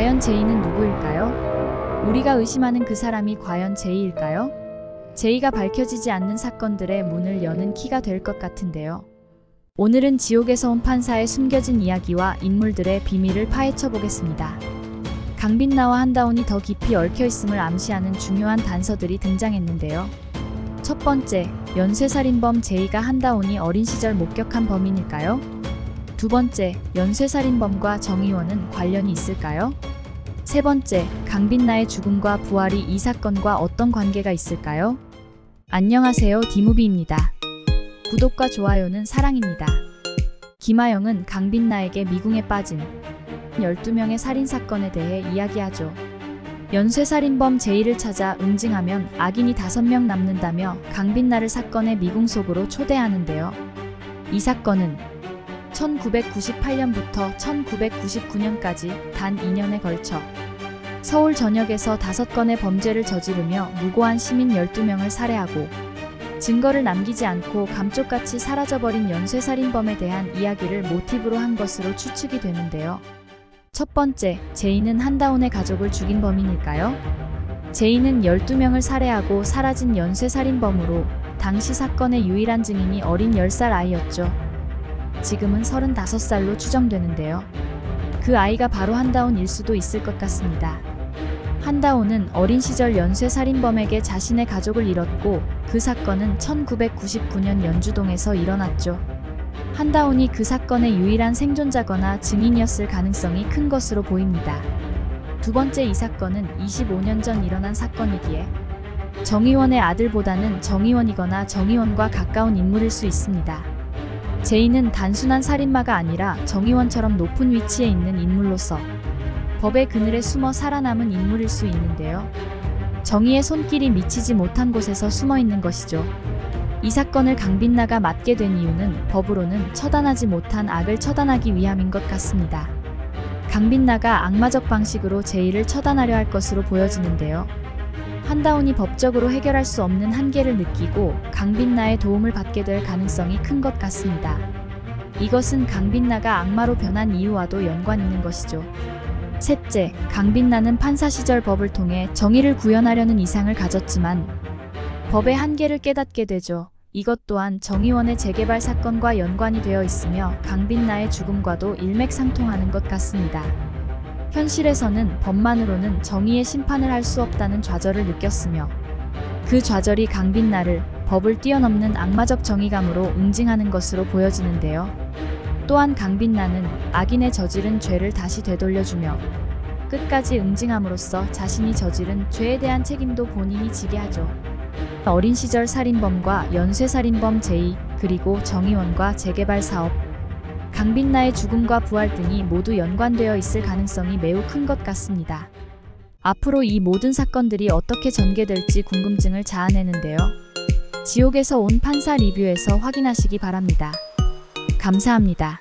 과연 제이는 누구일까요? 우리가 의심하는 그 사람이 과연 제이일까요? 제이가 밝혀지지 않는 사건들의 문을 여는 키가 될 것 같은데요. 오늘은 지옥에서 온 판사의 숨겨진 이야기와 인물들의 비밀을 파헤쳐 보겠습니다. 강빛나와 한다운이 더 깊이 얽혀 있음을 암시하는 중요한 단서들이 등장했는데요. 첫 번째, 연쇄살인범 제이가 한다운이 어린 시절 목격한 범인일까요? 두 번째, 연쇄살인범과 정의원은 관련이 있을까요? 세 번째, 강빛나의 죽음과 부활이 이 사건과 어떤 관계가 있을까요? 안녕하세요, 디무비입니다. 구독과 좋아요는 사랑입니다. 김하영은 강빛나에게 미궁에 빠진 12명의 살인사건에 대해 이야기하죠. 연쇄살인범 제이를 찾아 응징하면 악인이 5명 남는다며 강빛나를 사건의 미궁 속으로 초대하는데요. 이 사건은 1998년부터 1999년까지 단 2년에 걸쳐 서울 전역에서 5건의 범죄를 저지르며 무고한 시민 12명을 살해하고 증거를 남기지 않고 감쪽같이 사라져버린 연쇄살인범에 대한 이야기를 모티브로 한 것으로 추측이 되는데요. 첫 번째, 제이는 한다운의 가족을 죽인 범인일까요? 제이는 12명을 살해하고 사라진 연쇄살인범으로 당시 사건의 유일한 증인이 어린 10살 아이였죠. 지금은 35살로 추정되는데요. 그 아이가 바로 한다운일 수도 있을 것 같습니다. 한다운은 어린 시절 연쇄살인범에게 자신의 가족을 잃었고 그 사건은 1999년 연주동에서 일어났죠. 한다운이 그 사건의 유일한 생존자거나 증인이었을 가능성이 큰 것으로 보입니다. 두 번째, 이 사건은 25년 전 일어난 사건이기에 정의원의 아들보다는 정의원이거나 정의원과 가까운 인물일 수 있습니다. 제이는 단순한 살인마가 아니라 정의원처럼 높은 위치에 있는 인물로서 법의 그늘에 숨어 살아남은 인물일 수 있는데요. 정의의 손길이 미치지 못한 곳에서 숨어 있는 것이죠. 이 사건을 강빛나가 맡게 된 이유는 법으로는 처단하지 못한 악을 처단하기 위함인 것 같습니다. 강빛나가 악마적 방식으로 제이를 처단하려 할 것으로 보여지는데요. 한다운이 법적으로 해결할 수 없는 한계를 느끼고 강빛나의 도움을 받게 될 가능성이 큰 것 같습니다. 이것은 강빛나가 악마로 변한 이유와도 연관 있는 것이죠. 셋째, 강빛나는 판사 시절 법을 통해 정의를 구현하려는 이상을 가졌지만 법의 한계를 깨닫게 되죠. 이것 또한 정의원의 재개발 사건과 연관이 되어 있으며 강빛나의 죽음과도 일맥상통하는 것 같습니다. 현실에서는 법만으로는 정의의 심판을 할 수 없다는 좌절을 느꼈으며 그 좌절이 강빛나를 법을 뛰어넘는 악마적 정의감으로 응징하는 것으로 보여지는데요. 또한 강빛나는 악인의 저지른 죄를 다시 되돌려주며 끝까지 응징함으로써 자신이 저지른 죄에 대한 책임도 본인이 지게 하죠. 어린 시절 살인범과 연쇄살인범 제이, 그리고 정의원과 재개발 사업, 강빛나의 죽음과 부활 등이 모두 연관되어 있을 가능성이 매우 큰 것 같습니다. 앞으로 이 모든 사건들이 어떻게 전개될지 궁금증을 자아내는데요. 지옥에서 온 판사 리뷰에서 확인하시기 바랍니다. 감사합니다.